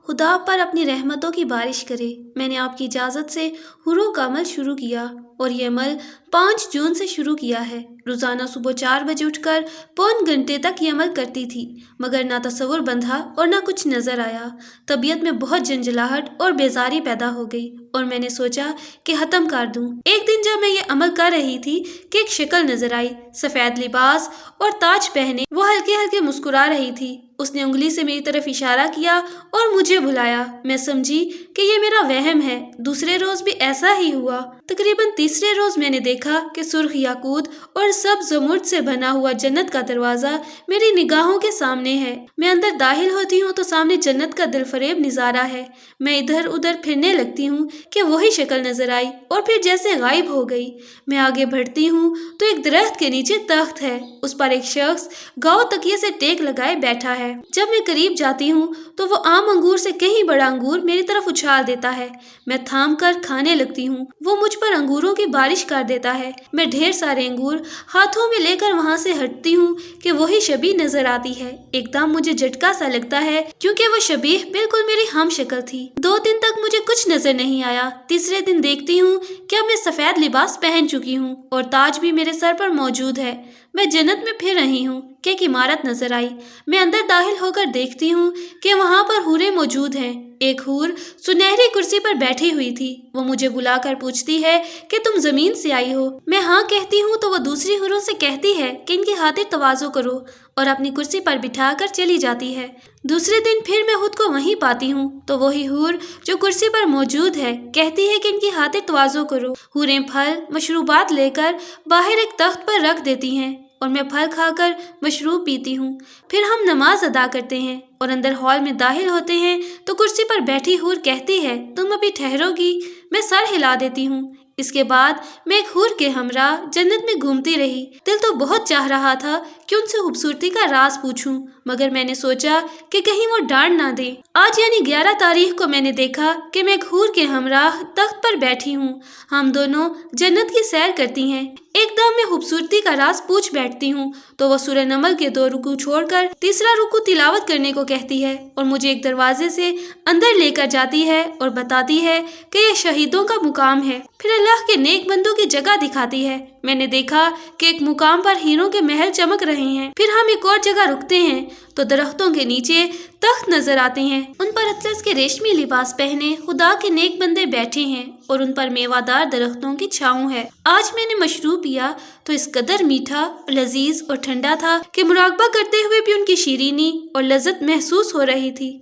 خدا پر اپنی رحمتوں کی بارش کرے۔ میں نے آپ کی اجازت سے حوروں کا عمل شروع کیا اور یہ عمل 5 جون سے شروع کیا ہے۔ روزانہ صبح 4 بجے اٹھ کر پون گھنٹے تک یہ عمل کرتی تھی، مگر نہ تصور بندھا اور نہ کچھ نظر آیا۔ طبیعت میں بہت جھنجھلاہٹ اور بیزاری پیدا ہو گئی اور میں نے سوچا کہ ختم کر دوں۔ ایک دن جب میں یہ عمل کر رہی تھی کہ ایک شکل نظر آئی، سفید لباس اور تاج پہنے، وہ ہلکے ہلکے مسکرا رہی تھی۔ اس نے انگلی سے میری طرف اشارہ کیا اور مجھے بلایا۔ میں سمجھی کہ یہ میرا وہم ہے۔ دوسرے روز بھی ایسا ہی ہوا۔ تقریباً تیسرے روز میں نے دیکھا کہ سرخ یاقوت اور سبز زمرد سے بنا ہوا جنت کا دروازہ میری نگاہوں کے سامنے ہے۔ میں اندر داخل ہوتی ہوں تو سامنے جنت کا دل فریب نظارہ ہے۔ میں ادھر ادھر پھرنے لگتی ہوں کہ وہی شکل نظر آئی اور پھر جیسے غائب ہو گئی۔ میں آگے بڑھتی ہوں تو ایک درخت کے نیچے تخت ہے، اس پر ایک شخص گاؤ تکیے سے ٹیک لگائے بیٹھا ہے۔ جب میں قریب جاتی ہوں تو وہ عام انگور سے کہیں بڑا انگور میری طرف اچھال دیتا ہے۔ میں تھام کر کھانے لگتی ہوں۔ وہ مجھ پر انگوروں کی بارش کر دیتا ہے۔ میں ڈھیر سارے انگور ہاتھوں میں لے کر وہاں سے ہٹتی ہوں کہ وہی شبیہ نظر آتی ہے۔ ایک دم مجھے جھٹکا سا لگتا ہے کیونکہ وہ شبیہ بالکل میری ہم شکل تھی۔ 2 دن تک مجھے کچھ نظر نہیں آیا۔ تیسرے دن دیکھتی ہوں کہ اب میں سفید لباس پہن چکی ہوں اور تاج بھی میرے سر پر موجود ہے۔ میں جنت میں پھر رہی ہوں کہ ایک عمارت نظر آئی۔ میں اندر داخل ہو کر دیکھتی ہوں کہ وہاں پر حوریں موجود ہیں۔ ایک حور سنہری کرسی پر بیٹھی ہوئی تھی۔ وہ مجھے بلا کر پوچھتی ہے کہ تم زمین سے آئی ہو؟ میں ہاں کہتی ہوں تو وہ دوسری حوروں سے کہتی ہے کہ ان کی خاطر تواضع کرو اور اپنی کرسی پر بٹھا کر چلی جاتی ہے۔ دوسرے دن پھر میں خود کو وہیں پاتی ہوں تو وہی حور جو کرسی پر موجود ہے کہتی ہے کہ ان کی خاطر تواضع کرو۔ حوریں پھل مشروبات لے کر باہر ایک تخت پر رکھ دیتی ہیں اور میں پھل کھا کر مشروب پیتی ہوں۔ پھر ہم نماز ادا کرتے ہیں اور اندر ہال میں داخل ہوتے ہیں تو کرسی پر بیٹھی حور کہتی ہے تم ابھی ٹھہرو گی؟ میں سر ہلا دیتی ہوں۔ اس کے بعد میں ایک حور کے ہمراہ جنت میں گھومتی رہی۔ دل تو بہت چاہ رہا تھا کہ ان سے خوبصورتی کا راز پوچھوں، مگر میں نے سوچا کہ کہیں وہ ڈانٹ نہ دے۔ آج یعنی 11 تاریخ کو میں نے دیکھا کہ میں ایک حور کے ہمراہ تخت پر بیٹھی ہوں۔ ہم دونوں جنت کی سیر کرتی ہیں۔ ایک دم میں خوبصورتی کا راز پوچھ بیٹھتی ہوں تو وہ سورہ نمل کے 2 رکوع چھوڑ کر تیسرا رکوع تلاوت کرنے کو کہتی ہے اور مجھے ایک دروازے سے اندر لے کر جاتی ہے اور بتاتی ہے کہ یہ شہیدوں کا مقام ہے۔ پھر اللہ کے نیک بندوں کی جگہ دکھاتی ہے۔ میں نے دیکھا کہ ایک مقام پر ہیروں کے محل چمک رہے ہیں۔ پھر ہم ایک اور جگہ رکتے ہیں تو درختوں کے نیچے تخت نظر آتے ہیں۔ ان پر اطلس کے ریشمی لباس پہنے خدا کے نیک بندے بیٹھے ہیں اور ان پر میوہ دار درختوں کی چھاؤں ہے۔ آج میں نے مشروب پیا تو اس قدر میٹھا، لذیذ اور ٹھنڈا تھا کہ مراقبہ کرتے ہوئے بھی ان کی شیرینی اور لذت محسوس ہو رہی تھی۔